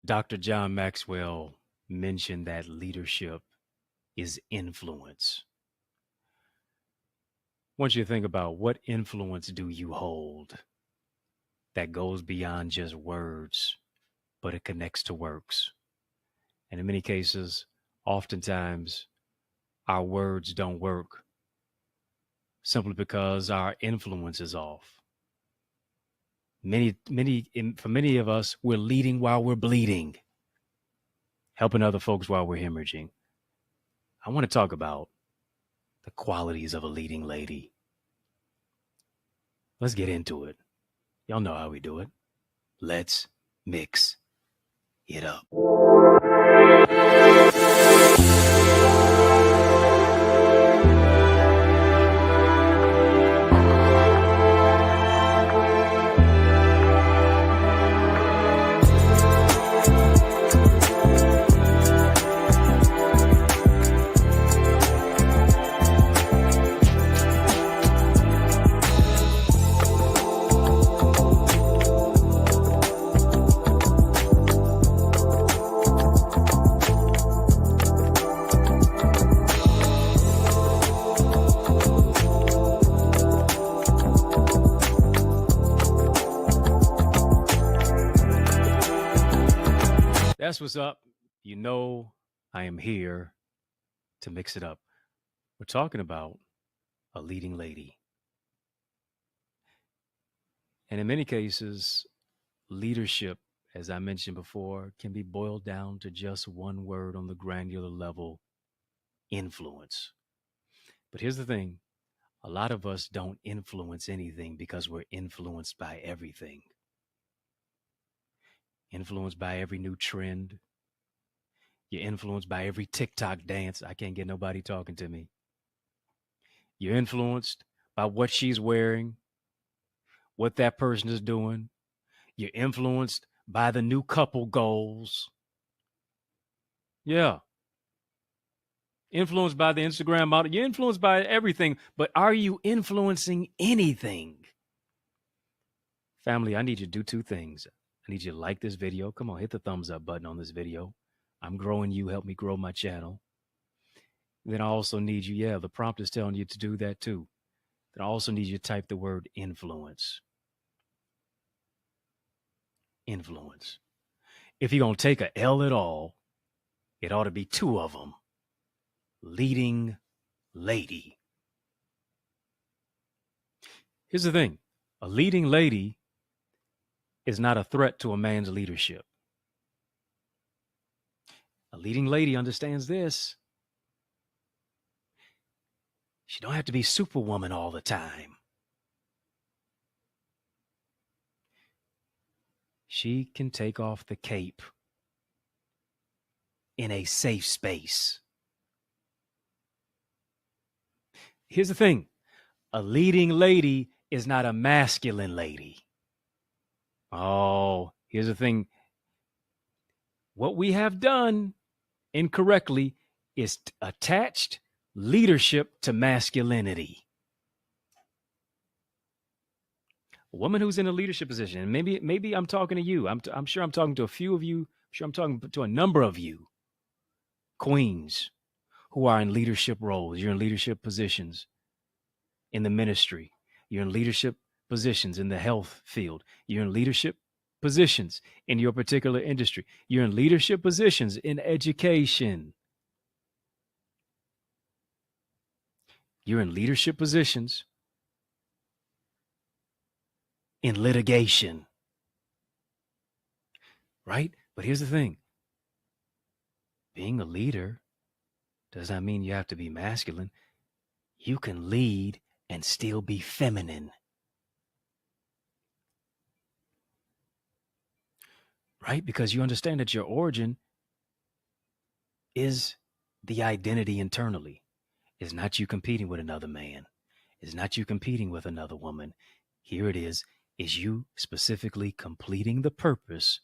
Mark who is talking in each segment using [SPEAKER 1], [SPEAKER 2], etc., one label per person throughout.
[SPEAKER 1] Dr. John Maxwell mentioned that leadership is influence. I want you to think about what influence do you hold that goes beyond just words, but it connects to works. And in many cases, oftentimes, our words don't work simply because our influence is off. For many of us, we're leading while we're bleeding, helping other folks while we're hemorrhaging. I want to talk about the qualities of a leading lady. Let's get into it. Y'all know how we do it. Let's mix it up. That's what's up. You know, I am here to mix it up. We're talking about a leading lady. And in many cases, leadership, as I mentioned before, can be boiled down to just one word on the granular level: influence. But here's the thing: a lot of us don't influence anything because we're influenced by everything. Influenced by every new trend. You're influenced by every TikTok dance. I can't get nobody talking to me. You're influenced by what she's wearing, what that person is doing. You're influenced by the new couple goals. Yeah. Influenced by the Instagram model. You're influenced by everything, but are you influencing anything? Family, I need you to do two things. I need you to like this video. Come on, hit the thumbs up button on this video. I'm growing you. Help me grow my channel. Then I also need you. Yeah, the prompt is telling you to do that too. Then I also need you to type the word influence. Influence. If you're going to take a L at all, it ought to be two of them. Leading lady. Here's the thing. A leading lady is not a threat to a man's leadership. A leading lady understands this. She don't have to be Superwoman all the time. She can take off the cape in a safe space. Here's the thing. A leading lady is not a masculine lady. Oh, here's the thing. What we have done incorrectly is attached leadership to masculinity. A woman who's in a leadership position, and maybe I'm talking to you. I'm sure I'm talking to a few of you. I'm sure I'm talking to a number of you, queens, who are in leadership roles. You're in leadership positions in the ministry. You're in leadership positions in the health field. You're in leadership positions in your particular industry. You're in leadership positions in education. You're in leadership positions in litigation. Right? But here's the thing. Being a leader does not mean you have to be masculine. You can lead and still be feminine. Right? Because you understand that your origin is the identity internally. It's not you competing with another man. It's not you competing with another woman. Here it is you specifically completing the purpose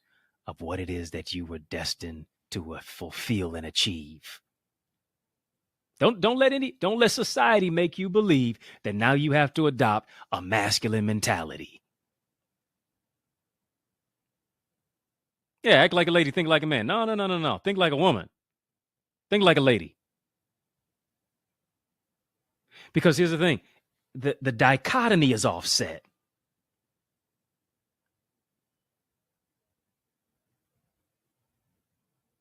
[SPEAKER 1] of what it is that you were destined to fulfill and achieve. Don't let society make you believe that now you have to adopt a masculine mentality. Yeah, act like a lady, think like a man. No, no, no, no, no. Think like a woman. Think like a lady. Because here's the thing, the dichotomy is offset.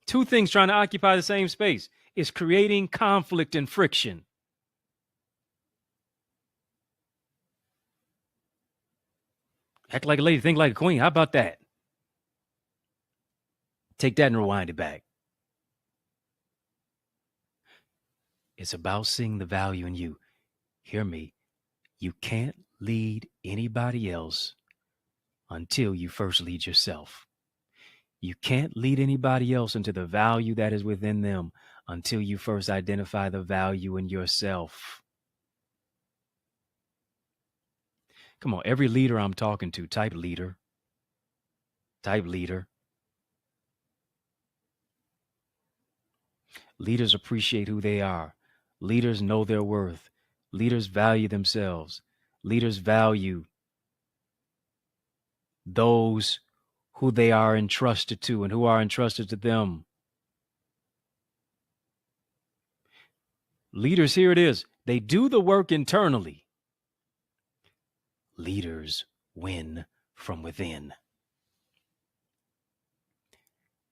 [SPEAKER 1] Two things trying to occupy the same space is creating conflict and friction. Act like a lady, think like a queen. How about that? Take that and rewind it back. It's about seeing the value in you. Hear me. You can't lead anybody else until you first lead yourself. You can't lead anybody else into the value that is within them until you first identify the value in yourself. Come on, every leader I'm talking to, type leader. Type leader. Leaders appreciate who they are. Leaders know their worth. Leaders value themselves. Leaders value those who they are entrusted to and who are entrusted to them. Leaders, here it is. They do the work internally. Leaders win from within.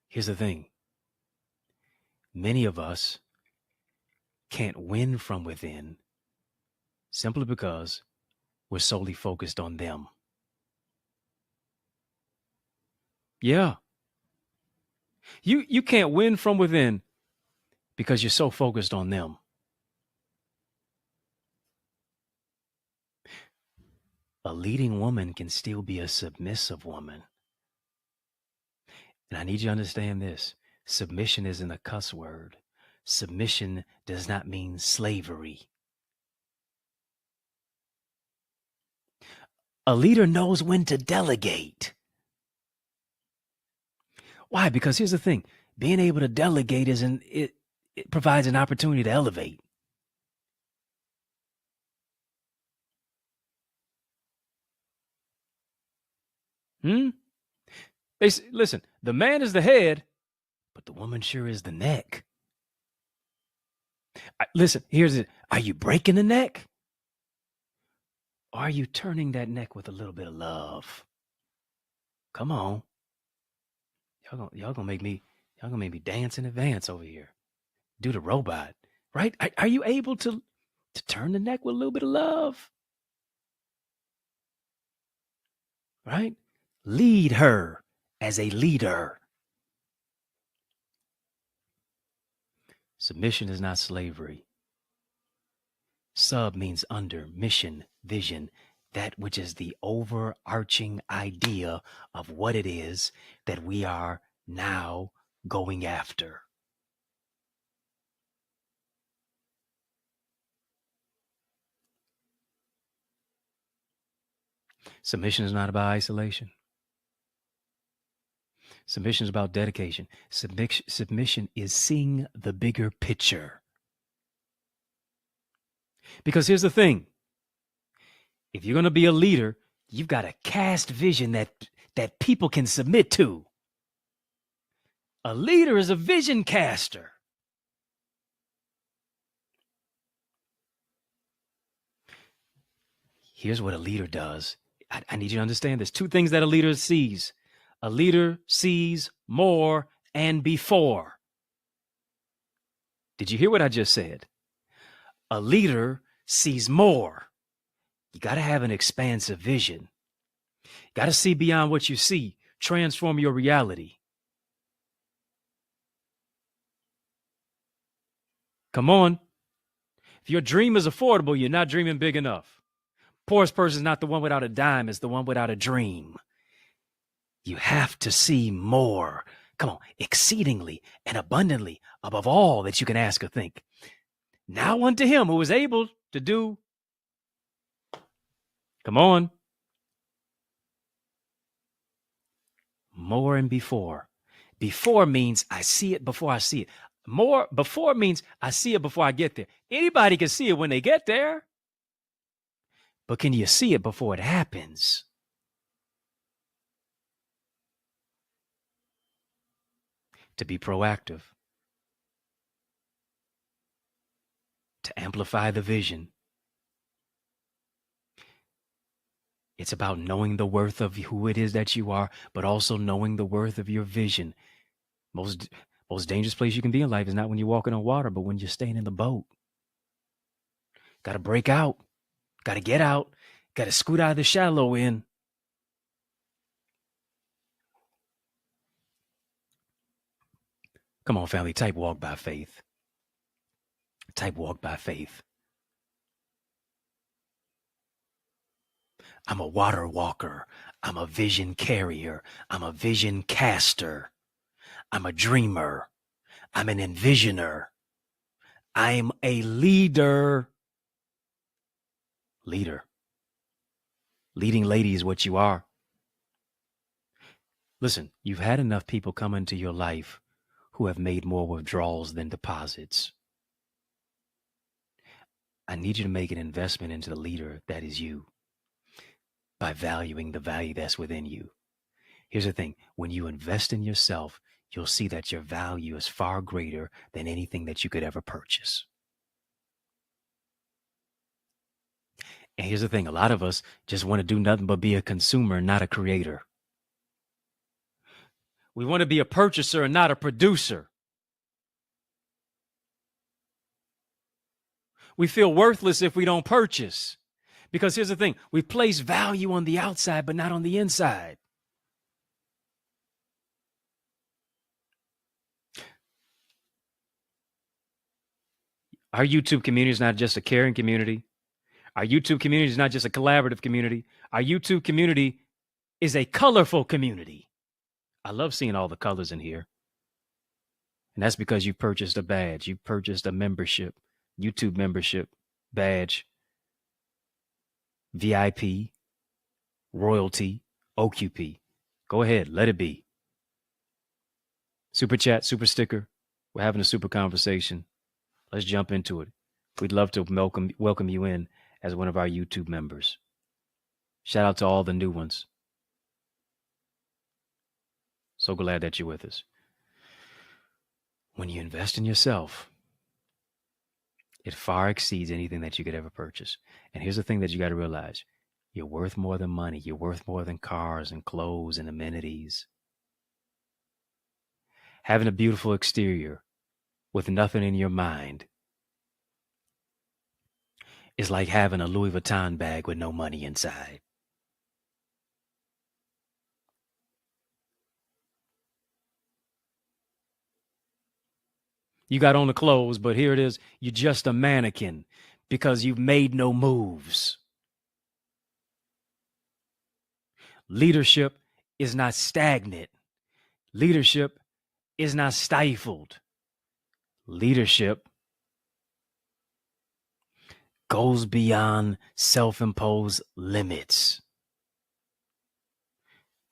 [SPEAKER 1] Here's the thing. Many of us can't win from within simply because we're solely focused on them. Yeah. You can't win from within because you're so focused on them. A leading woman can still be a submissive woman. And I need you to understand this. Submission isn't a cuss word. Submission does not mean slavery. A leader knows when to delegate. Why? Because here's the thing. Being able to delegate it provides an opportunity to elevate. Listen, the man is the head, but the woman sure is the neck. Listen, here's it. Are you breaking the neck? Or are you turning that neck with a little bit of love? Come on. Y'all gonna make me dance in advance over here. Do the robot, right? Are you able to turn the neck with a little bit of love? Right? Lead her as a leader. Submission is not slavery. Sub means under, mission, vision, that which is the overarching idea of what it is that we are now going after. Submission is not about isolation. Submission is about dedication. Submission is seeing the bigger picture. Because here's the thing. If you're going to be a leader, you've got to cast vision that people can submit to. A leader is a vision caster. Here's what a leader does. I need you to understand this. Two things that a leader sees. A leader sees more and before. Did you hear what I just said? A leader sees more. You got to have an expansive vision. You got to see beyond what you see. Transform your reality. Come on. If your dream is affordable, you're not dreaming big enough. Poorest person is not the one without a dime, it's the one without a dream. You have to see more. Come on, exceedingly and abundantly above all that you can ask or think. Now unto him who is able to do. Come on. More and before. Before means I see it before I see it. More before means I see it before I get there. Anybody can see it when they get there. But can you see it before it happens? to be proactive, to amplify the vision. It's about knowing the worth of who it is that you are, but also knowing the worth of your vision. Most dangerous place you can be in life is not when you're walking on water, but when you're staying in the boat. Got to break out. Got to get out. Got to scoot out of the shallow end. Come on, family. Type walk by faith. Type walk by faith. I'm a water walker. I'm a vision carrier. I'm a vision caster. I'm a dreamer. I'm an envisioner. I'm a leader. Leader. Leading lady is what you are. Listen, you've had enough people come into your life who have made more withdrawals than deposits. I need you to make an investment into the leader that is you by valuing the value that's within you. Here's the thing. When you invest in yourself, you'll see that your value is far greater than anything that you could ever purchase. And here's the thing. A lot of us just want to do nothing but be a consumer, not a creator. We want to be a purchaser and not a producer. We feel worthless if we don't purchase. Because here's the thing. We place value on the outside, but not on the inside. Our YouTube community is not just a caring community. Our YouTube community is not just a collaborative community. Our YouTube community is a colorful community. I love seeing all the colors in here. And that's because you purchased a badge. You purchased a membership, YouTube membership, badge, VIP, royalty, OQP. Go ahead, let it be. Super chat, super sticker. We're having a super conversation. Let's jump into it. We'd love to welcome you in as one of our YouTube members. Shout out to all the new ones. So glad that you're with us. When you invest in yourself, it far exceeds anything that you could ever purchase. And here's the thing that you got to realize. You're worth more than money. You're worth more than cars and clothes and amenities. Having a beautiful exterior with nothing in your mind is like having a Louis Vuitton bag with no money inside. You got on the clothes, but here it is. You're just a mannequin because you've made no moves. Leadership is not stagnant. Leadership is not stifled. Leadership goes beyond self-imposed limits.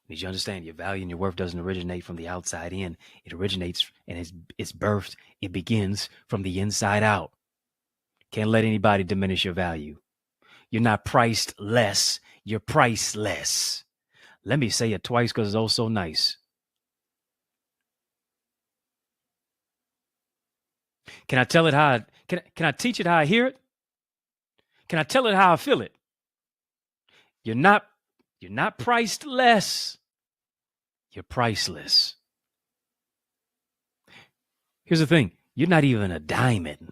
[SPEAKER 1] Need you understand your value and your worth doesn't originate from the outside in. It originates and it's birthed. It begins from the inside out. Can't let anybody diminish your value. You're not priced less. You're priceless. Let me say it twice because it's oh so nice. Can I tell it how? Can I teach it how I hear it? Can I tell it how I feel it? You're not priced less. You're priceless. Here's the thing. You're not even a diamond.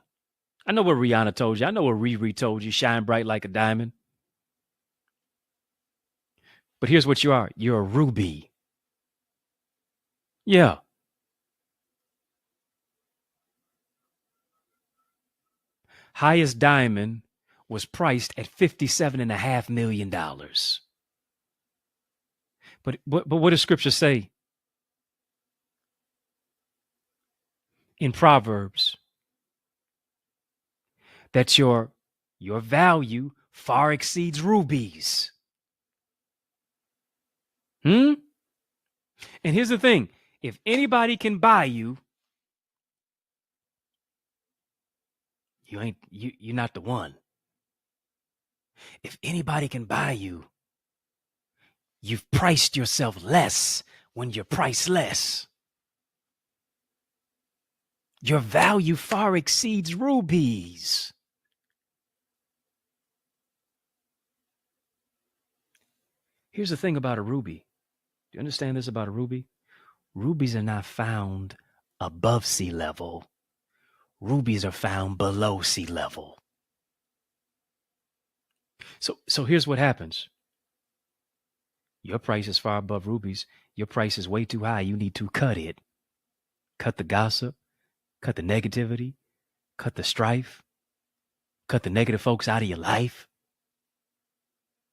[SPEAKER 1] I know what Rihanna told you. I know what Riri told you. Shine bright like a diamond. But here's what you are. You're a ruby. Yeah. Highest diamond was priced at $57.5 million. But what does scripture say? In Proverbs, that your value far exceeds rubies. And here's the thing. If anybody can buy you, you're not the one. If anybody can buy you, you've priced yourself less when you're priceless. Your value far exceeds rubies. Here's the thing about a ruby. Do you understand this about a ruby? Rubies are not found above sea level. Rubies are found below sea level. So here's what happens. Your price is far above rubies. Your price is way too high. You need to cut it. Cut the gossip, cut the negativity, cut the strife, cut the negative folks out of your life.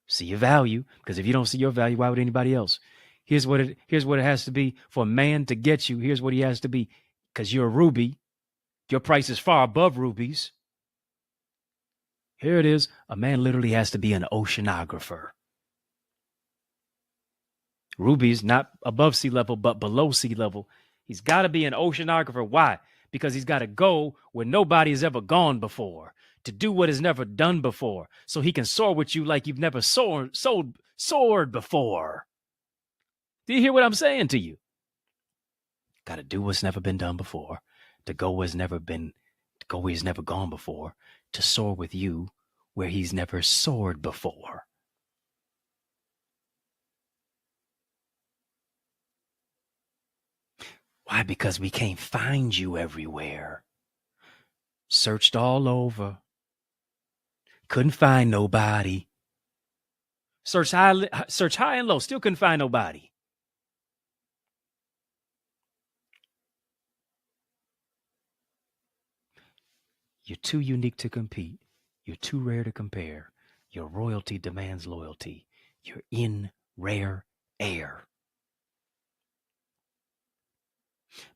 [SPEAKER 1] See your value, because if you don't see your value, why would anybody else? Here's what it has to be for a man to get you. Here's what he has to be, because you're a ruby. Your price is far above rubies. Here it is. A man literally has to be an oceanographer. Ruby's not above sea level, but below sea level. He's got to be an oceanographer. Why? Because he's got to go where nobody has ever gone before, to do what is never done before, so he can soar with you like you've never soared before. Do you hear what I'm saying to you? Got to do what's never been done before, to go where he's never gone before, to soar with you where he's never soared before. Why? Because we can't find you everywhere. Searched all over. Couldn't find nobody. Search high and low. Still couldn't find nobody. You're too unique to compete. You're too rare to compare. Your royalty demands loyalty. You're in rare air.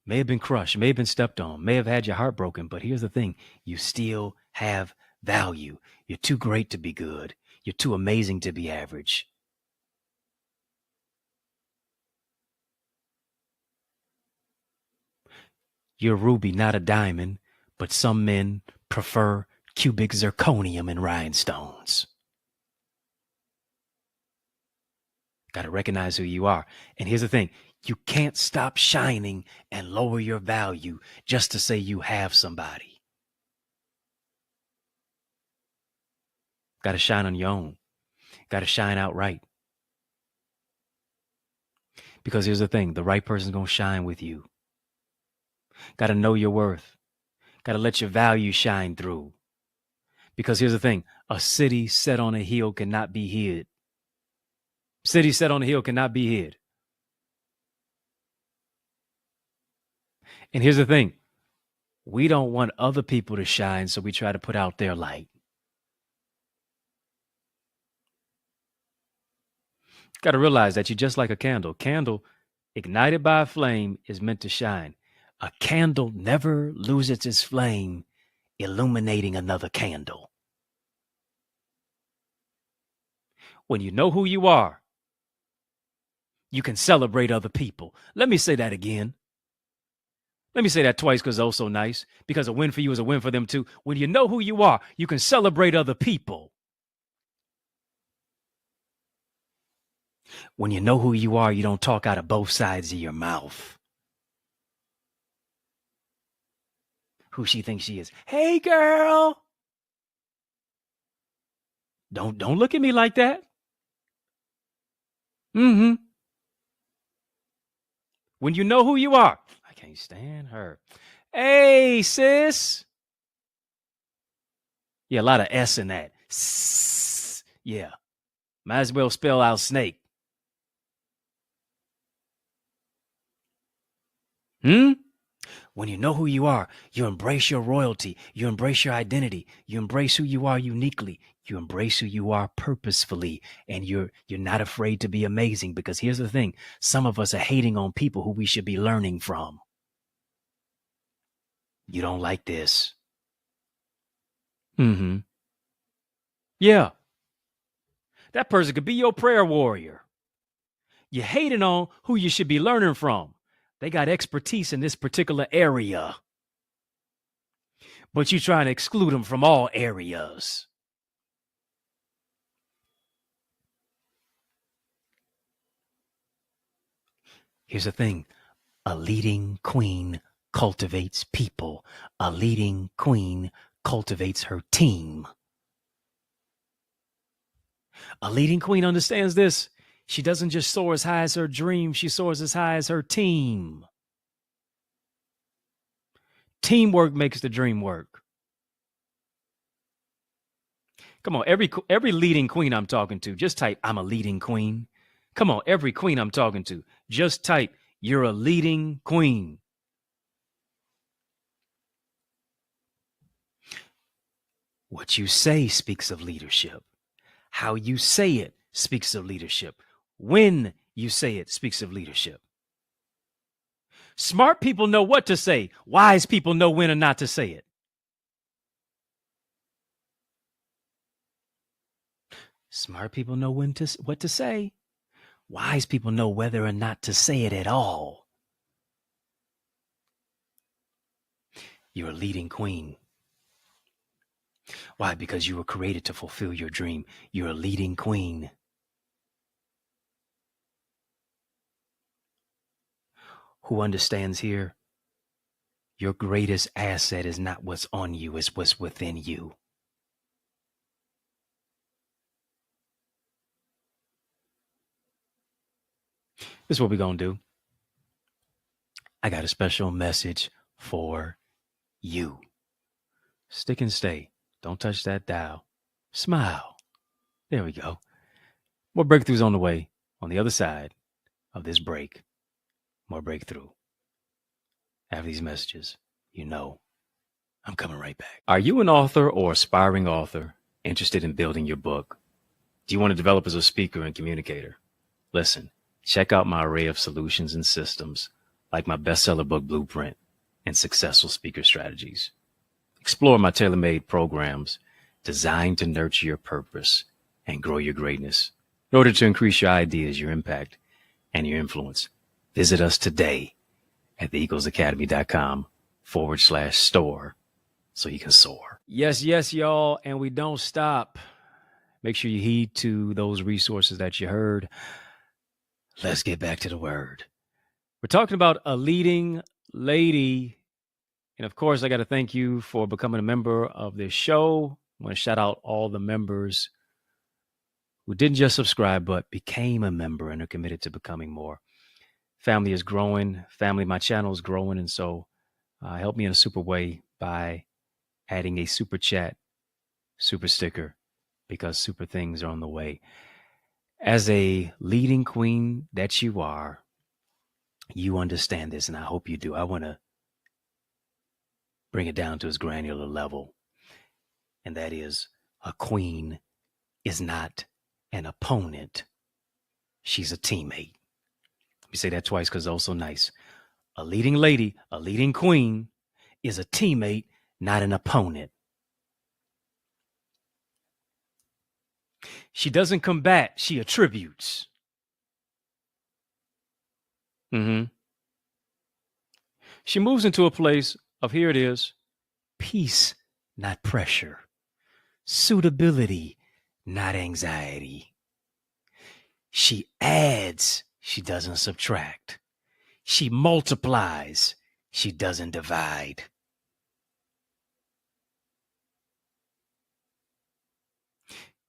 [SPEAKER 1] May have been crushed, may have been stepped on, may have had your heart broken, but here's the thing. You still have value. You're too great to be good. You're too amazing to be average. You're a ruby, not a diamond, but some men prefer cubic zirconium and rhinestones. Got to recognize who you are. And here's the thing. You can't stop shining and lower your value just to say you have somebody. Got to shine on your own. Got to shine outright. Because here's the thing. The right person's going to shine with you. Got to know your worth. Got to let your value shine through. Because here's the thing. A city set on a hill cannot be hid. City set on a hill cannot be hid. And here's the thing. We don't want other people to shine, so we try to put out their light. Got to realize that you're just like a candle. Candle ignited by a flame is meant to shine. A candle never loses its flame, illuminating another candle. When you know who you are, you can celebrate other people. Let me say that again. Let me say that twice because it's also nice. Because a win for you is a win for them too. When you know who you are, you can celebrate other people. When you know who you are, you don't talk out of both sides of your mouth. Who she thinks she is. Hey, girl. Don't look at me like that. Mm-hmm. When you know who you are. I can't stand her. Hey, sis. Yeah, a lot of S in that. Yeah. Might as well spell out snake. When you know who you are, you embrace your royalty. You embrace your identity. You embrace who you are uniquely. You embrace who you are purposefully. And you're not afraid to be amazing, because here's the thing. Some of us are hating on people who we should be learning from. You don't like this. Mm-hmm. Yeah. That person could be your prayer warrior. You're hating on who you should be learning from. They got expertise in this particular area, but you're trying to exclude them from all areas. Here's the thing. A leading queen cultivates people. A leading queen cultivates her team. A leading queen understands this. She doesn't just soar as high as her dream, she soars as high as her team. Teamwork makes the dream work. Come on, every leading queen I'm talking to, just type, I'm a leading queen. Come on, every queen I'm talking to, just type, you're a leading queen. What you say speaks of leadership. How you say it speaks of leadership. When you say it speaks of leadership. Smart people know what to say. Wise people know when or not to say it. Smart people know what to say. Wise people know whether or not to say it at all. You're a leading queen. Why? Because you were created to fulfill your dream. You're a leading queen. Who understands here? Your greatest asset is not what's on you, it's what's within you. This is what we're going to do. I got a special message for you. Stick and stay. Don't touch that dial. Smile. There we go. More breakthroughs on the way on the other side of this break. More breakthrough. After these messages, you know I'm coming right back. Are you an author or aspiring author interested in building your book? Do you want to develop as a speaker and communicator? Listen, check out my array of solutions and systems like my bestseller book blueprint and successful speaker strategies. Explore my tailor-made programs designed to nurture your purpose and grow your greatness. In order to increase your ideas, your impact, and your influence, visit us today at theeaglesacademy.com/store so you can soar. Yes, y'all. And we don't stop. Make sure you heed to those resources that you heard. Let's get back to the word. We're talking about a leading lady. And of course, I got to thank you for becoming a member of this show. I want to shout out all the members who didn't just subscribe, but became a member and are committed to becoming more. Family is growing. My channel is growing. And so help me in a super way by adding a super chat, super sticker, because super things are on the way. As a leading queen that you are, you understand this, and I hope you do. I want to bring it down to its granular level, and that is a queen is not an opponent. She's a teammate. Let me say that twice because it's also nice. A leading lady, a leading queen is a teammate, not an opponent. She doesn't combat, she attributes. She moves into a place of, here it is, peace, not pressure. Suitability, not anxiety. She adds, she doesn't subtract. She multiplies, she doesn't divide.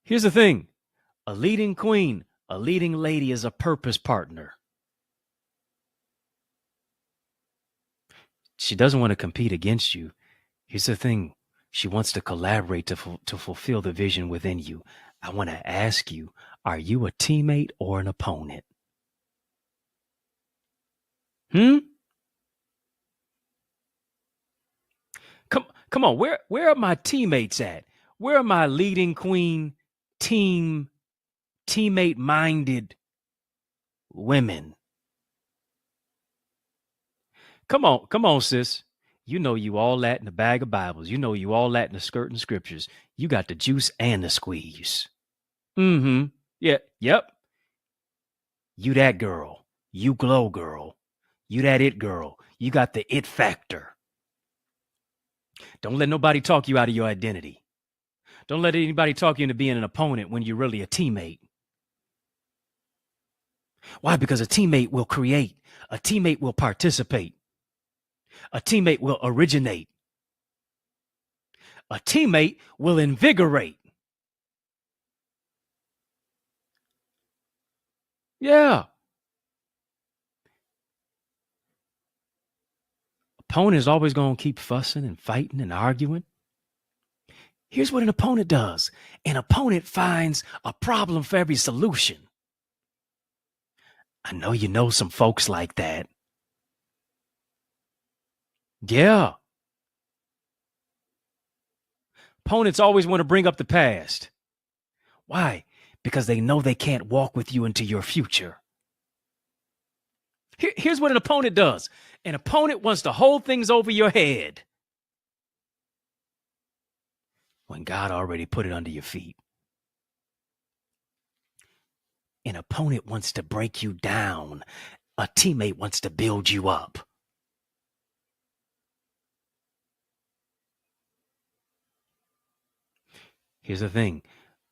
[SPEAKER 1] Here's the thing. A leading queen, a leading lady is a purpose partner. She doesn't want to compete against you. Here's the thing. She wants to collaborate to fulfill the vision within you. I want to ask you, are you a teammate or an opponent? Come on. Where are my teammates at? Where are my leading queen teammate-minded women? Come on, sis. You know you all that in a bag of Bibles. You know you all that in the skirt and scriptures. You got the juice and the squeeze. Yeah, yep. You that girl. You glow girl. You that it girl. You got the it factor. Don't let nobody talk you out of your identity. Don't let anybody talk you into being an opponent when you're really a teammate. Why? Because a teammate will create. A teammate will participate. A teammate will originate. A teammate will invigorate. Yeah. Opponent is always going to keep fussing and fighting and arguing. Here's what an opponent does. An opponent finds a problem for every solution. I know you know some folks like that. Yeah. Opponents always want to bring up the past. Why? Because they know they can't walk with you into your future. Here's what an opponent does. An opponent wants to hold things over your head when God already put it under your feet. An opponent wants to break you down. A teammate wants to build you up. Here's the thing.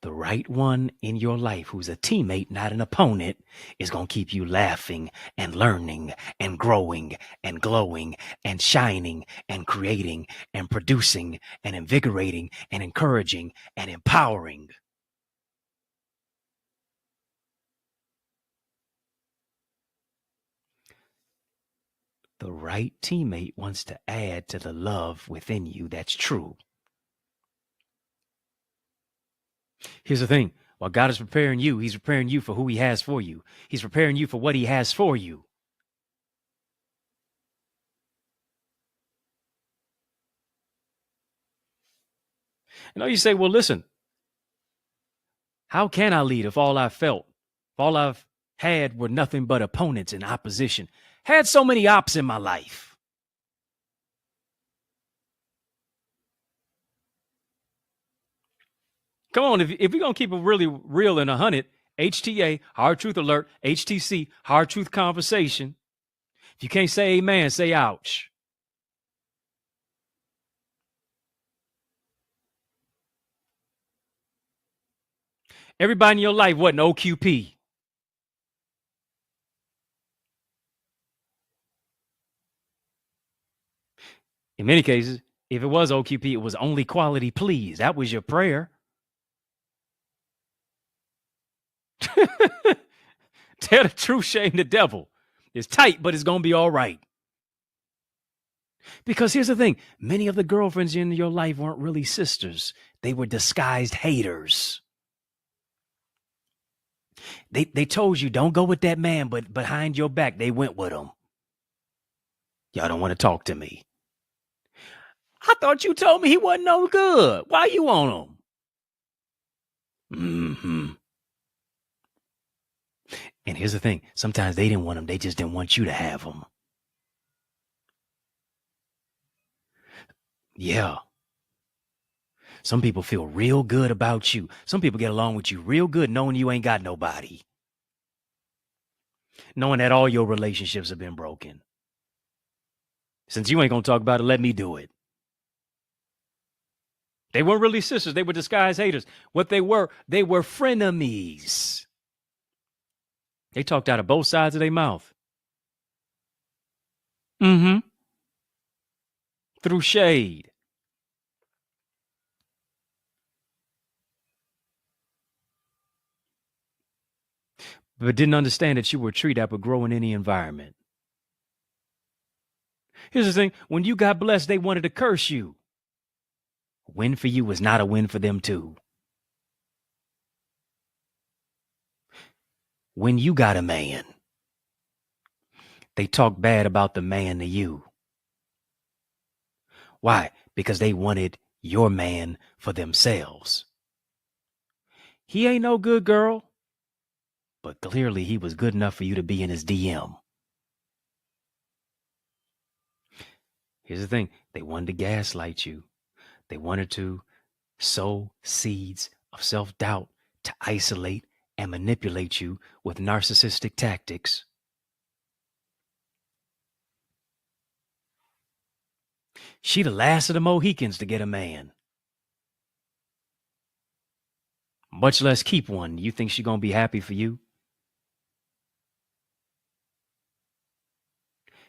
[SPEAKER 1] The right one in your life who's a teammate, not an opponent, is going to keep you laughing and learning and growing and glowing and shining and creating and producing and invigorating and encouraging and empowering. The right teammate wants to add to the love within you that's true. Here's the thing. While God is preparing you, he's preparing you for who he has for you. He's preparing you for what he has for you. And you say, well, listen, how can I lead if all I felt, if all I've had were nothing but opponents and opposition? Had so many ops in my life. Come on, if we're going to keep it really real and 100, HTA, Hard Truth Alert, HTC, Hard Truth Conversation. If you can't say amen, say ouch. Everybody in your life wasn't OQP. In many cases, if it was OQP, it was only quality please. That was your prayer. Tell the truth, shame the devil. It's tight, but it's going to be all right. Because here's the thing. Many of the girlfriends in your life weren't really sisters. They were disguised haters. They told you, don't go with that man, but behind your back, they went with him. Y'all don't want to talk to me. I thought you told me he wasn't no good. Why you on him? Mm-hmm. And here's the thing. Sometimes they didn't want him. They just didn't want you to have him. Yeah. Some people feel real good about you. Some people get along with you real good knowing you ain't got nobody. Knowing that all your relationships have been broken. Since you ain't going to talk about it, let me do it. They weren't really sisters. They were disguised haters. What they were frenemies. They talked out of both sides of their mouth. Mm-hmm. Through shade. But didn't understand that you were a tree that would grow in any environment. Here's the thing. When you got blessed, they wanted to curse you. A win for you was not a win for them too. When you got a man, they talk bad about the man to you. Why? Because they wanted your man for themselves. He ain't no good, girl. But clearly he was good enough for you to be in his DM. Here's the thing. They wanted to gaslight you. They wanted to sow seeds of self-doubt to isolate and manipulate you with narcissistic tactics. She the last of the Mohicans to get a man. Much less keep one. You think she gonna be happy for you?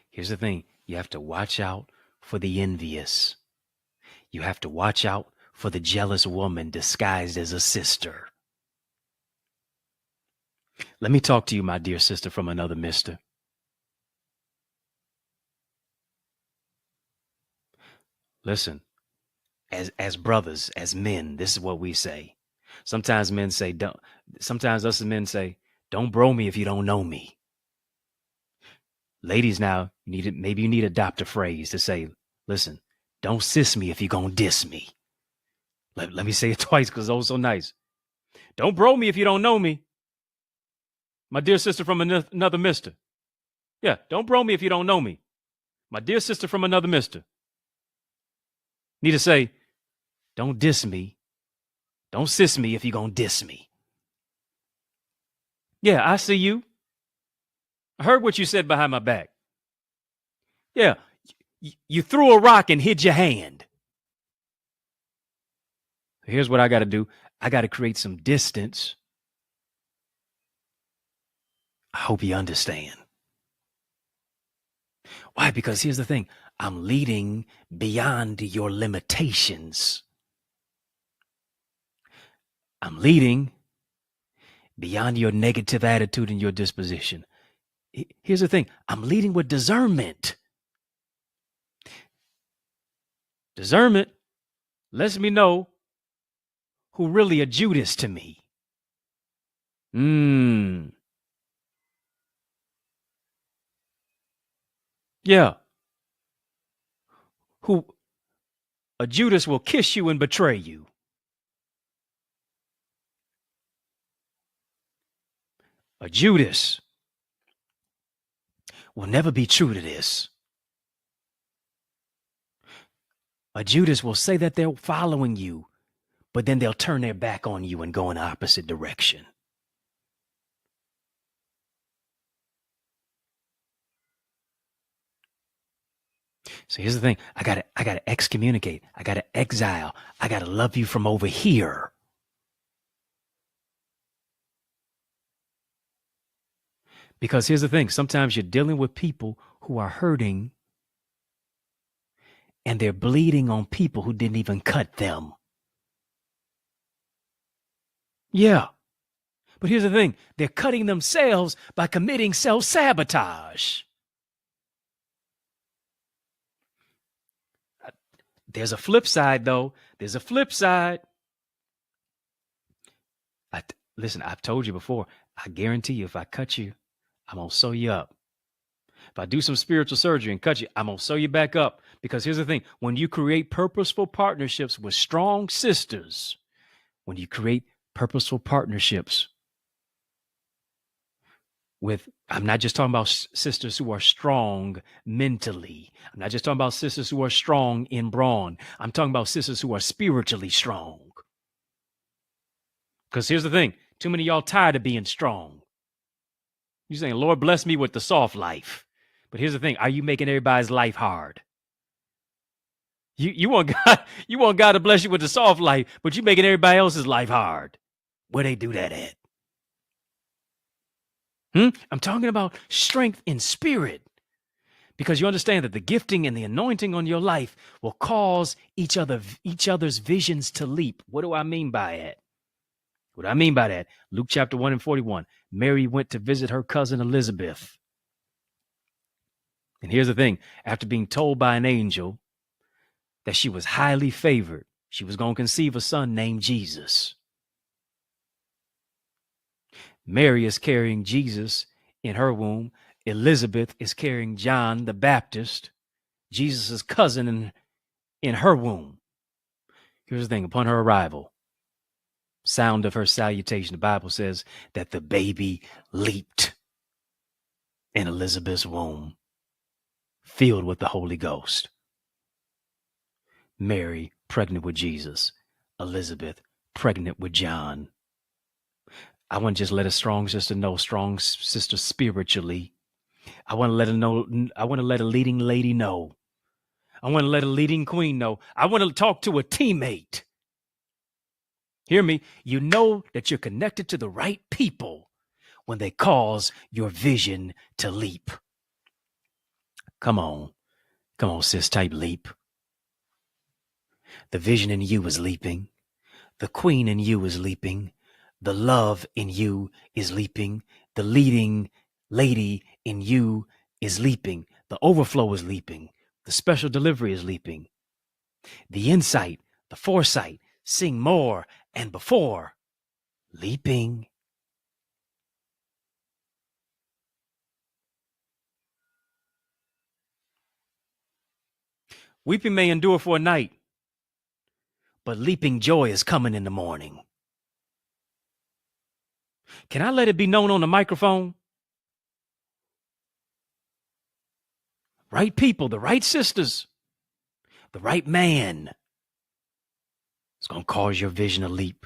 [SPEAKER 1] Here's the thing. You have to watch out for the envious. You have to watch out for the jealous woman disguised as a sister. Let me talk to you, my dear sister from another mister. Listen, as brothers, as men, this is what we say. Sometimes men say, don't, sometimes us men say, don't bro me if you don't know me. Ladies, now, maybe you need to adopt a phrase to say, listen, don't sis me if you're going to diss me. Let me say it twice because it's so nice. Don't bro me if you don't know me. My dear sister from another mister. Yeah, don't bro me if you don't know me. My dear sister from another mister. Need to say, don't diss me. Don't sis me if you're going to diss me. Yeah, I see you. I heard what you said behind my back. Yeah, you threw a rock and hid your hand. Here's what I got to do. I got to create some distance. I hope you understand. Why? Because here's the thing. I'm leading beyond your limitations. I'm leading beyond your negative attitude and your disposition. Here's the thing. I'm leading with discernment. Discernment lets me know who really a Judas to me. Yeah. Who a Judas will kiss you and betray you. A Judas will never be true to this. A Judas will say that they're following you, but then they'll turn their back on you and go in the opposite direction. So here's the thing. I gotta excommunicate. I gotta exile. I gotta love you from over here. Because here's the thing. Sometimes you're dealing with people who are hurting and they're bleeding on people who didn't even cut them. Yeah. But here's the thing. They're cutting themselves by committing self-sabotage. There's a flip side, though. There's a flip side. Listen, I've told you before, I guarantee you if I cut you, I'm going to sew you up. If I do some spiritual surgery and cut you, I'm going to sew you back up. Because here's the thing. When you create purposeful partnerships with strong sisters, when you create purposeful partnerships with, I'm not just talking about sisters who are strong mentally. I'm not just talking about sisters who are strong in brawn. I'm talking about sisters who are spiritually strong. Because here's the thing. Too many of y'all tired of being strong. You're saying, Lord, bless me with the soft life. But here's the thing. Are you making everybody's life hard? You want God to bless you with the soft life, but you're making everybody else's life hard. Where they do that at? I'm talking about strength in spirit. Because you understand that the gifting and the anointing on your life will cause each other's visions to leap. What do I mean by it? What I mean by that, Luke chapter 1 and 41, Mary went to visit her cousin Elizabeth. And here's the thing, after being told by an angel that she was highly favored, she was going to conceive a son named Jesus. Mary is carrying Jesus in her womb. Elizabeth is carrying John the Baptist, Jesus' cousin, in her womb. Here's the thing, upon her arrival, sound of her salutation, the Bible says that the baby leaped in Elizabeth's womb, filled with the Holy Ghost. Mary, pregnant with Jesus. Elizabeth, pregnant with John. I want to just let a strong sister know, strong sister spiritually. I want to let her know. I want to let a leading lady know. I want to let a leading queen know. I want to talk to a teammate. Hear me? You know that you're connected to the right people when they cause your vision to leap. Come on. Come on, sis, type leap. The vision in you is leaping. The queen in you is leaping. The love in you is leaping. The leading lady in you is leaping. The overflow is leaping. The special delivery is leaping. The insight, the foresight, seeing more and before, leaping. Weeping may endure for a night, but leaping joy is coming in the morning. Can I let it be known on the microphone? Right people, the right sisters, the right man. It's going to cause your vision to leap.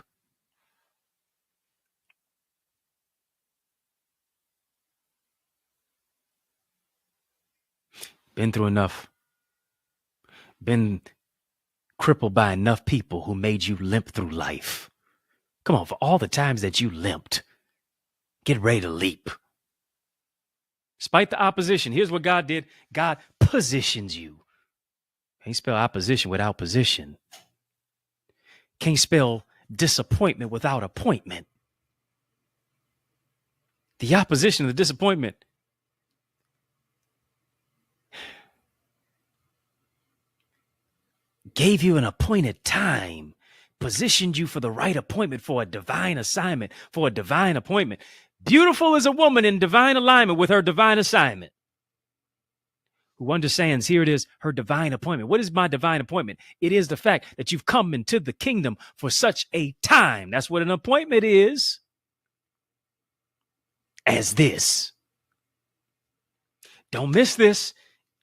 [SPEAKER 1] Been through enough. Been crippled by enough people who made you limp through life. Come on, for all the times that you limped, get ready to leap. Despite the opposition, here's what God did. God positions you. Can't spell opposition without position. Can't spell disappointment without appointment. The opposition, the disappointment, gave you an appointed time, positioned you for the right appointment, for a divine assignment, for a divine appointment. Beautiful is a woman in divine alignment with her divine assignment, who understands, here it is, her divine appointment. What is my divine appointment? It is the fact that you've come into the kingdom for such a time. That's what an appointment is. As this. Don't miss this.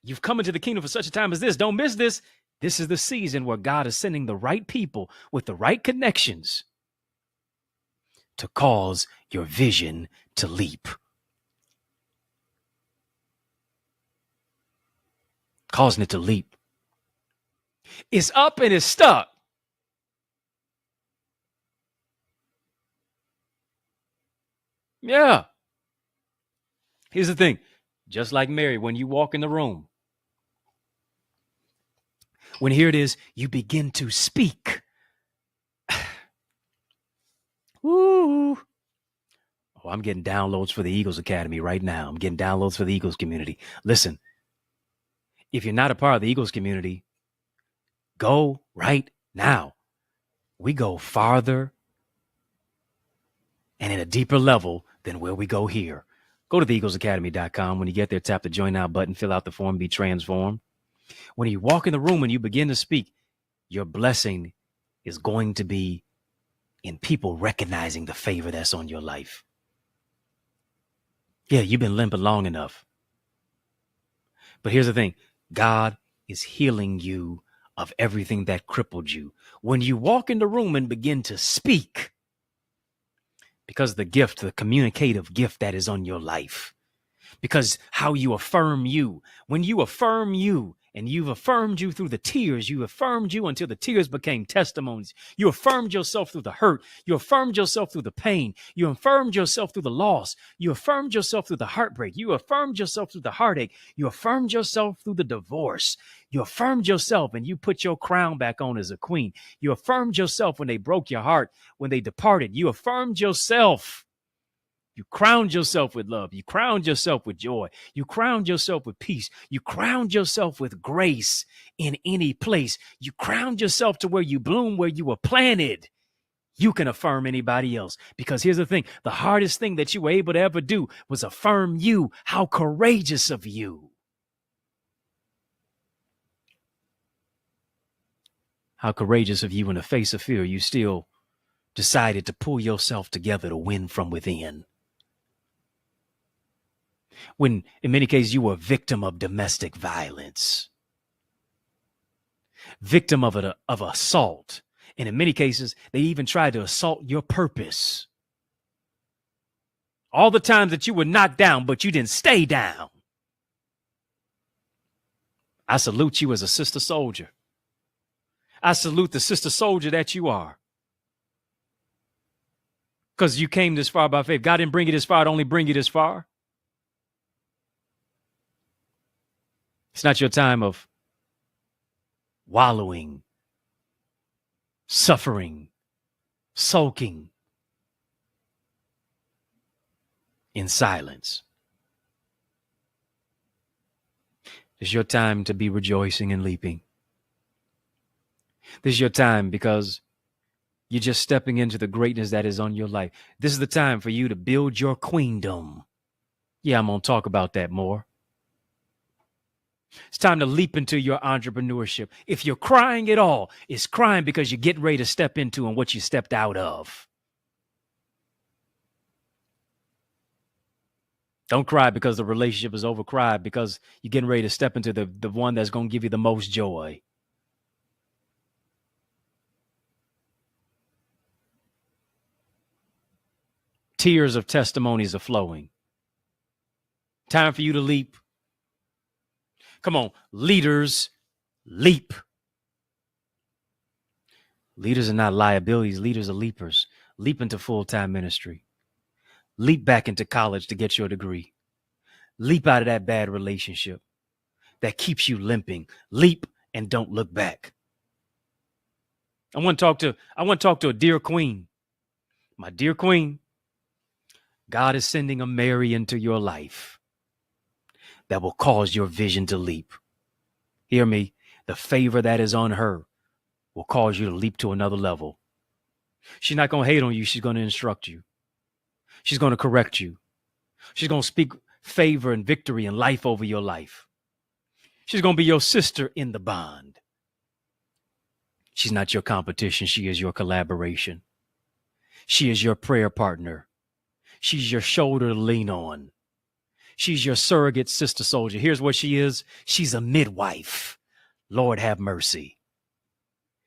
[SPEAKER 1] You've come into the kingdom for such a time as this. Don't miss this. This is the season where God is sending the right people with the right connections to cause your vision to leap. Causing it to leap. It's up and it's stuck. Yeah. Here's the thing. Just like Mary, when you walk in the room, when here it is, you begin to speak. Woo. Oh, I'm getting downloads for the Eagles Academy right now. I'm getting downloads for the Eagles community. Listen, if you're not a part of the Eagles community, go right now. We go farther and in a deeper level than where we go here. Go to theeaglesacademy.com. When you get there, tap the join now button, fill out the form, be transformed. When you walk in the room and you begin to speak, your blessing is going to be in people recognizing the favor that's on your life. Yeah, you've been limping long enough. But here's the thing. God is healing you of everything that crippled you. When you walk in the room and begin to speak, because the gift, the communicative gift that is on your life, because how you affirm you, when you affirm you, and you've affirmed you through the tears. You affirmed you until the tears became testimonies. You affirmed yourself through the hurt. You affirmed yourself through the pain. You affirmed yourself through the loss. You affirmed yourself through the heartbreak. You affirmed yourself through the heartache. You affirmed yourself through the divorce. You affirmed yourself and you put your crown back on as a queen. You affirmed yourself when they broke your heart, when they departed. You affirmed yourself. You crowned yourself with love. You crowned yourself with joy. You crowned yourself with peace. You crowned yourself with grace in any place. You crowned yourself to where you bloom, where you were planted. You can affirm anybody else. Because here's the thing. The hardest thing that you were able to ever do was affirm you. How courageous of you. How courageous of you in the face of fear. You still decided to pull yourself together to win from within. When in many cases you were a victim of domestic violence, victim of assault. And in many cases, they even tried to assault your purpose. All the times that you were knocked down, but you didn't stay down. I salute you as a sister soldier. I salute the sister soldier that you are. Because you came this far by faith. God didn't bring you this far, I'd only bring you this far. It's not your time of wallowing, suffering, sulking in silence. It's your time to be rejoicing and leaping. This is your time because you're just stepping into the greatness that is on your life. This is the time for you to build your queendom. Yeah, I'm going to talk about that more. It's time to leap into your entrepreneurship. If you're crying at all, it's crying because you're getting ready to step into and what you stepped out of. Don't cry because the relationship is over. Cry because you're getting ready to step into the one that's going to give you the most joy. Tears of testimonies are flowing. Time for you to leap. Come on, leaders, leap. Leaders are not liabilities. Leaders are leapers. Leap into full-time ministry. Leap back into college to get your degree. Leap out of that bad relationship that keeps you limping. Leap and don't look back. I want to talk to a dear queen. My dear queen, God is sending a Mary into your life that will cause your vision to leap. Hear me. The favor that is on her will cause you to leap to another level. She's not going to hate on you. She's going to instruct you. She's going to correct you. She's going to speak favor and victory and life over your life. She's going to be your sister in the bond. She's not your competition. She is your collaboration. She is your prayer partner. She's your shoulder to lean on. She's your surrogate sister soldier. Here's what she is. She's a midwife. Lord have mercy.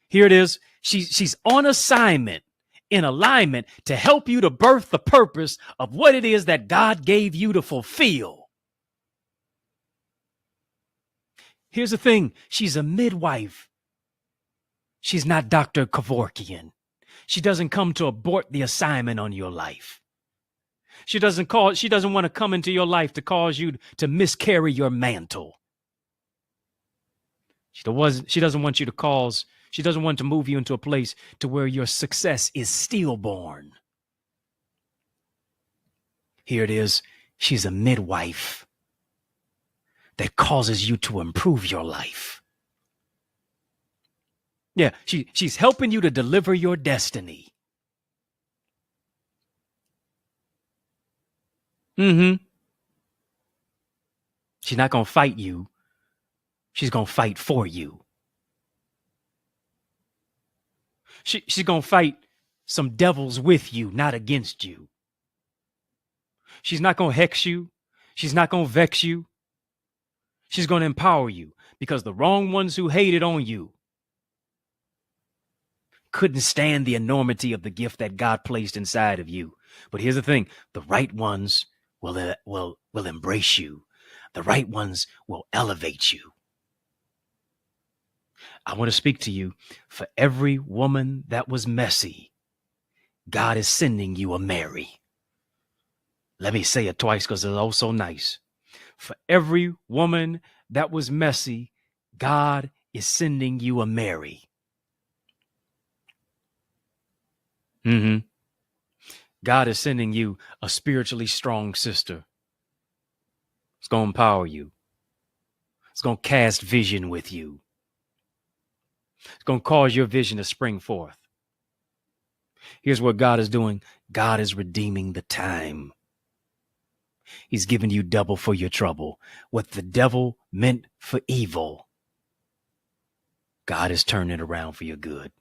[SPEAKER 1] Here it is. She's on assignment, in alignment to help you to birth the purpose of what it is that God gave you to fulfill. Here's the thing. She's a midwife. She's not Dr. Kevorkian. She doesn't come to abort the assignment on your life. She doesn't want to come into your life to cause you to miscarry your mantle. She doesn't want to move you into a place to where your success is stillborn. Here it is. She's a midwife that causes you to improve your life. Yeah, she's helping you to deliver your destiny. She's not going to fight you. She's going to fight for you. She's going to fight some devils with you, not against you. She's not going to hex you. She's not going to vex you. She's going to empower you because the wrong ones who hated on you couldn't stand the enormity of the gift that God placed inside of you. But here's the thing. The right ones will embrace you. The right ones will elevate you. I want to speak to you. For every woman that was messy, God is sending you a Mary. Let me say it twice because it's oh so nice. For every woman that was messy, God is sending you a Mary. God is sending you a spiritually strong sister. It's going to empower you. It's going to cast vision with you. It's going to cause your vision to spring forth. Here's what God is doing. God is redeeming the time. He's giving you double for your trouble. What the devil meant for evil, God is turning it around for your good.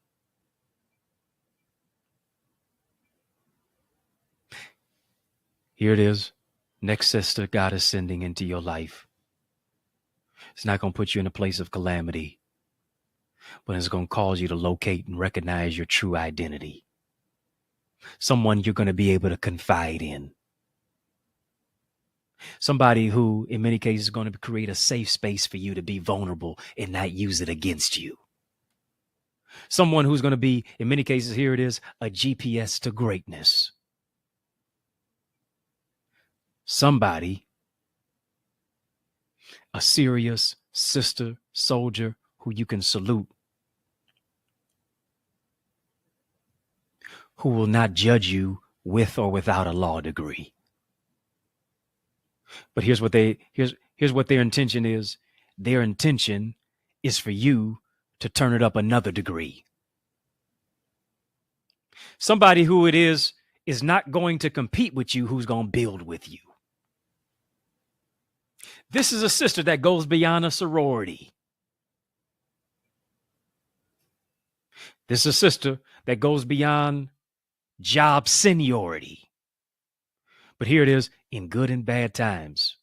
[SPEAKER 1] Here it is. Next sister God is sending into your life. It's not going to put you in a place of calamity, but it's going to cause you to locate and recognize your true identity. Someone you're going to be able to confide in. Somebody who, in many cases, is going to create a safe space for you to be vulnerable and not use it against you. Someone who's going to be, in many cases, here it is, a GPS to greatness. Somebody, a serious sister soldier who you can salute, who will not judge you with or without a law degree. But here's what their intention is. Their intention is for you to turn it up another degree. Somebody who it is not going to compete with you, who's going to build with you. This is a sister that goes beyond a sorority. This is a sister that goes beyond job seniority. But here it is, in good and bad times.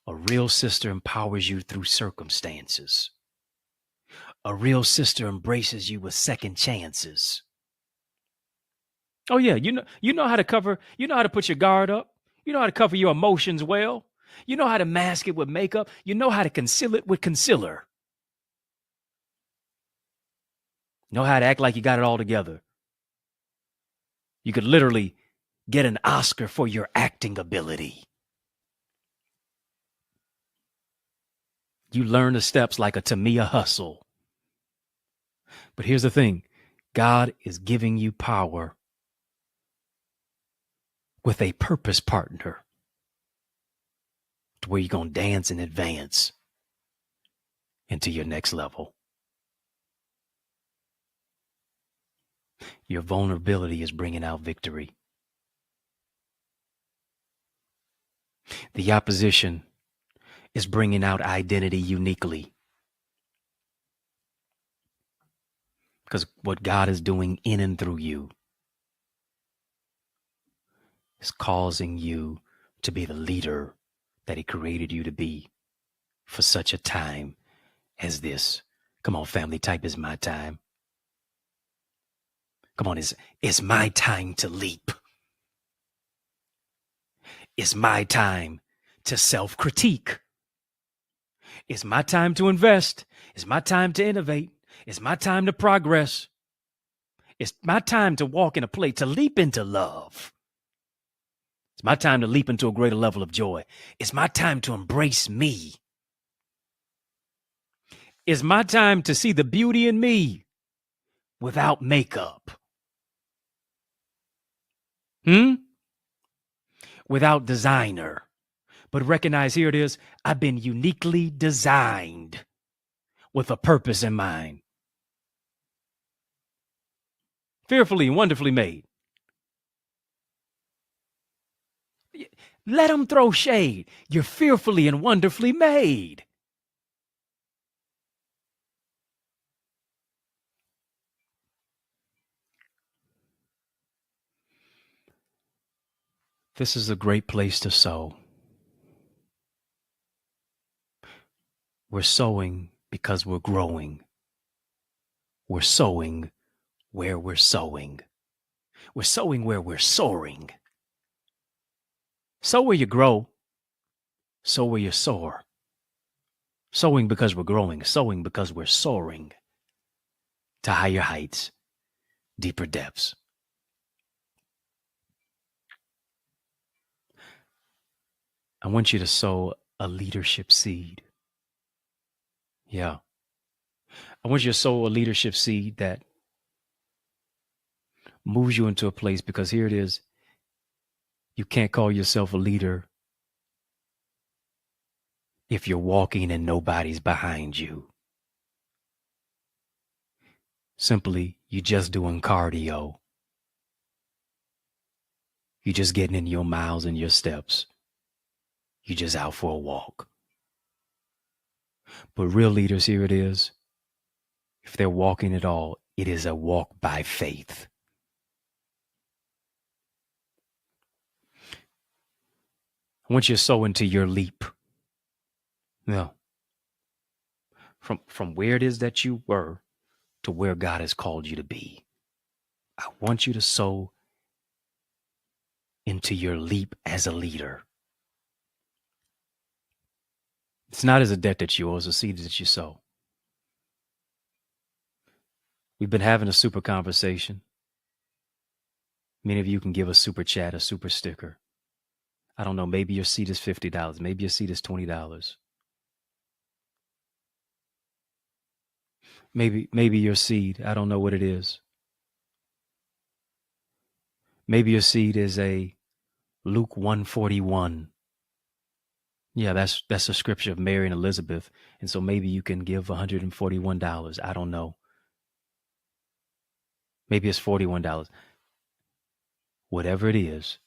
[SPEAKER 1] A real sister empowers you through circumstances. A real sister embraces you with second chances. Oh yeah, you know how to cover, you know how to put your guard up. You know how to cover your emotions well. You know how to mask it with makeup. You know how to conceal it with concealer. Know how to act like you got it all together. You could literally get an Oscar for your acting ability. You learn the steps like a Tamia Hustle. But here's the thing. God is giving you power with a purpose partner to where you're going to dance and advance into your next level. Your vulnerability is bringing out victory. The opposition is bringing out identity uniquely. Because what God is doing in and through you is causing you to be the leader that he created you to be for such a time as this. Come on, family, type is my time. Come on, it's my time to leap. It's my time to self-critique. It's my time to invest. It's my time to innovate. It's my time to progress. It's my time to walk in a place, to leap into love. It's my time to leap into a greater level of joy. It's my time to embrace me. It's my time to see the beauty in me without makeup. Without designer. But recognize, here it is, I've been uniquely designed with a purpose in mind. Fearfully and wonderfully made. Let them throw shade. You're fearfully and wonderfully made. This is a great place to sow. We're sowing because we're growing. We're sowing where we're sowing. We're sowing where we're soaring. Sow where you grow. Sow where you soar. Sowing because we're growing. Sowing because we're soaring to higher heights, deeper depths. I want you to sow a leadership seed. Yeah. I want you to sow a leadership seed that moves you into a place, because here it is. You can't call yourself a leader if you're walking and nobody's behind you. Simply, you're just doing cardio. You're just getting in your miles and your steps. You're just out for a walk. But real leaders, here it is. If they're walking at all, it is a walk by faith. I want you to sow into your leap. Yeah. From where it is that you were to where God has called you to be. I want you to sow into your leap as a leader. It's not as a debt that you owe, it's a seed that you sow. We've been having a super conversation. Many of you can give a super chat, a super sticker. I don't know, maybe your seat is $50. Maybe your seat is $20. Maybe your seed, I don't know what it is. Maybe your seed is a Luke 141. Yeah, that's a scripture of Mary and Elizabeth. And so maybe you can give $141. I don't know. Maybe it's $41. Whatever it is,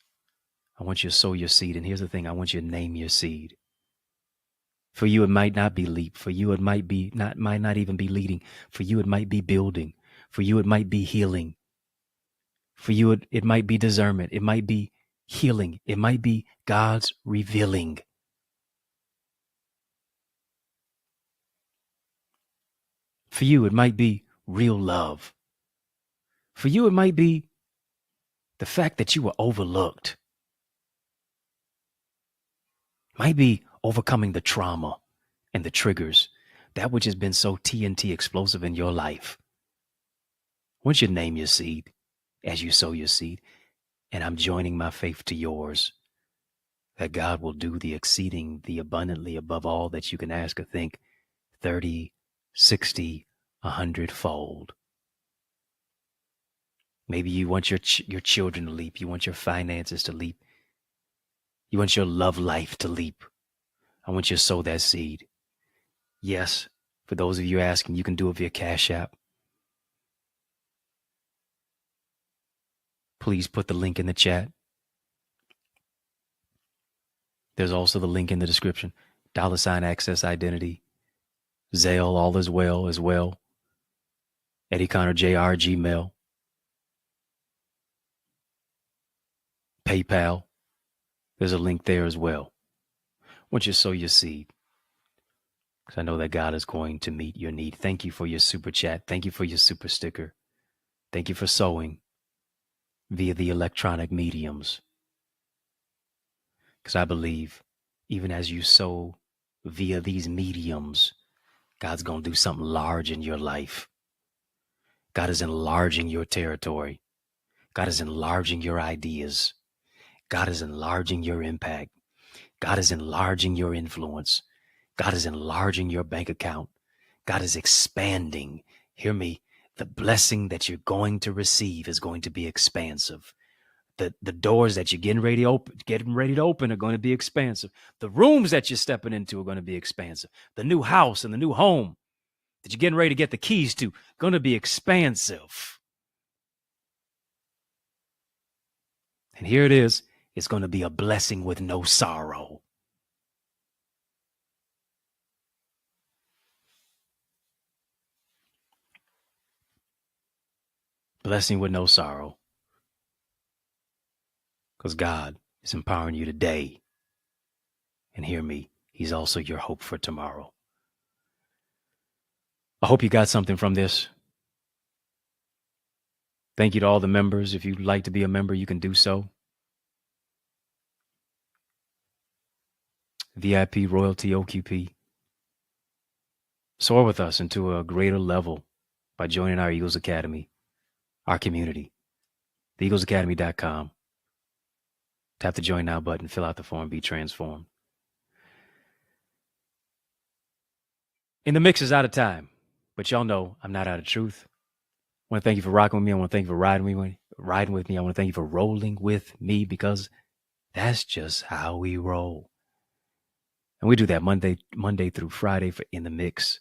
[SPEAKER 1] I want you to sow your seed. And here's the thing, I want you to name your seed. For you, it might not be leap. For you, it might not even be leading. For you, it might be building. For you, it might be healing. For you, it might be discernment. It might be healing. It might be God's revealing. For you, it might be real love. For you, it might be the fact that you were overlooked. Might be overcoming the trauma and the triggers, that which has been so TNT explosive in your life. I want you to name your seed as you sow your seed. And I'm joining my faith to yours, that God will do the exceeding, the abundantly above all that you can ask or think, 30, 60, 100-fold. Maybe you want your children to leap. You want your finances to leap. You want your love life to leap. I want you to sow that seed. Yes, for those of you asking, you can do it via Cash App. Please put the link in the chat. There's also the link in the description. $Access Identity. Zelle, all is well as well. EddieConnorJr, Gmail. PayPal. There's a link there as well. I want you to sow your seed, because I know that God is going to meet your need. Thank you for your super chat. Thank you for your super sticker. Thank you for sowing via the electronic mediums. Because I believe even as you sow via these mediums, God's going to do something large in your life. God is enlarging your territory. God is enlarging your ideas. God is enlarging your impact. God is enlarging your influence. God is enlarging your bank account. God is expanding. Hear me. The blessing that you're going to receive is going to be expansive. The doors that you're getting ready to open are going to be expansive. The rooms that you're stepping into are going to be expansive. The new house and the new home that you're getting ready to get the keys to, going to be expansive. And here it is. It's going to be a blessing with no sorrow. Blessing with no sorrow. Because God is empowering you today. And hear me, He's also your hope for tomorrow. I hope you got something from this. Thank you to all the members. If you'd like to be a member, you can do so. VIP, Royalty, OQP. Soar with us into a greater level by joining our Eagles Academy, our community, theeaglesacademy.com. Tap the Join Now button, fill out the form, be transformed. In the mix is out of time, but y'all know I'm not out of truth. I want to thank you for rocking with me. I want to thank you for riding with me. I want to thank you for rolling with me, because that's just how we roll. And we do that Monday through Friday for In the Mix.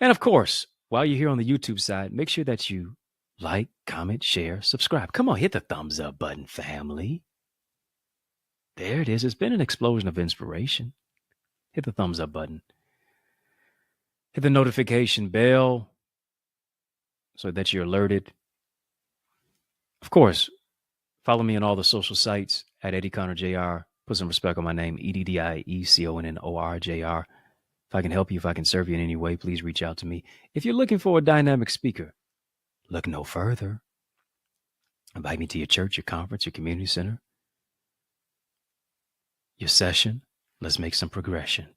[SPEAKER 1] And of course, while you're here on the YouTube side, make sure that you like, comment, share, subscribe. Come on, hit the thumbs up button, family. There it is. It's been an explosion of inspiration. Hit the thumbs up button. Hit the notification bell so that you're alerted. Of course, follow me on all the social sites at EddieConnorJr. Put some respect on my name, EddieConnorJr. If I can help you, if I can serve you in any way, please reach out to me. If you're looking for a dynamic speaker, look no further. Invite me to your church, your conference, your community center, your session. Let's make some progression.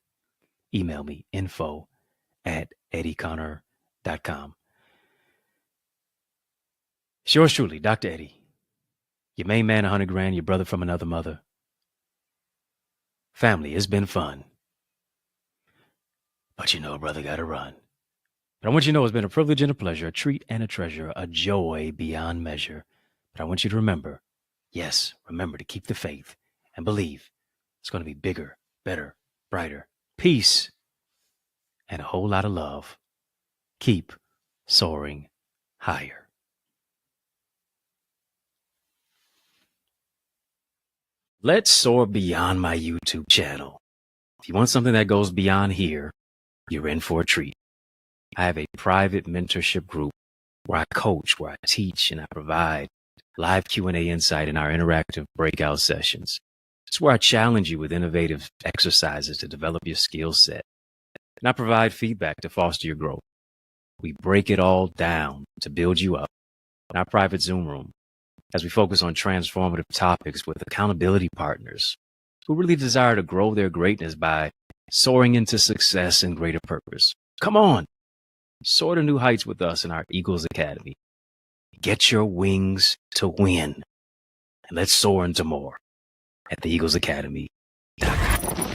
[SPEAKER 1] Email me, info@EddieConnor.com. It's yours truly, Dr. Eddie. Your main man, 100 grand, your brother from another mother. Family, it's been fun. But you know, brother, gotta run. But I want you to know it's been a privilege and a pleasure, a treat and a treasure, a joy beyond measure. But I want you to remember, yes, remember to keep the faith and believe it's going to be bigger, better, brighter, peace, and a whole lot of love. Keep soaring higher. Let's soar beyond my YouTube channel. If you want something that goes beyond here, you're in for a treat. I have a private mentorship group where I coach, where I teach, and I provide live Q&A insight in our interactive breakout sessions. It's where I challenge you with innovative exercises to develop your skill set. And I provide feedback to foster your growth. We break it all down to build you up in our private Zoom room as we focus on transformative topics with accountability partners who really desire to grow their greatness by soaring into success and greater purpose. Come on, soar to new heights with us in our Eagles Academy. Get your wings to win, and let's soar into more at theeaglesacademy.com.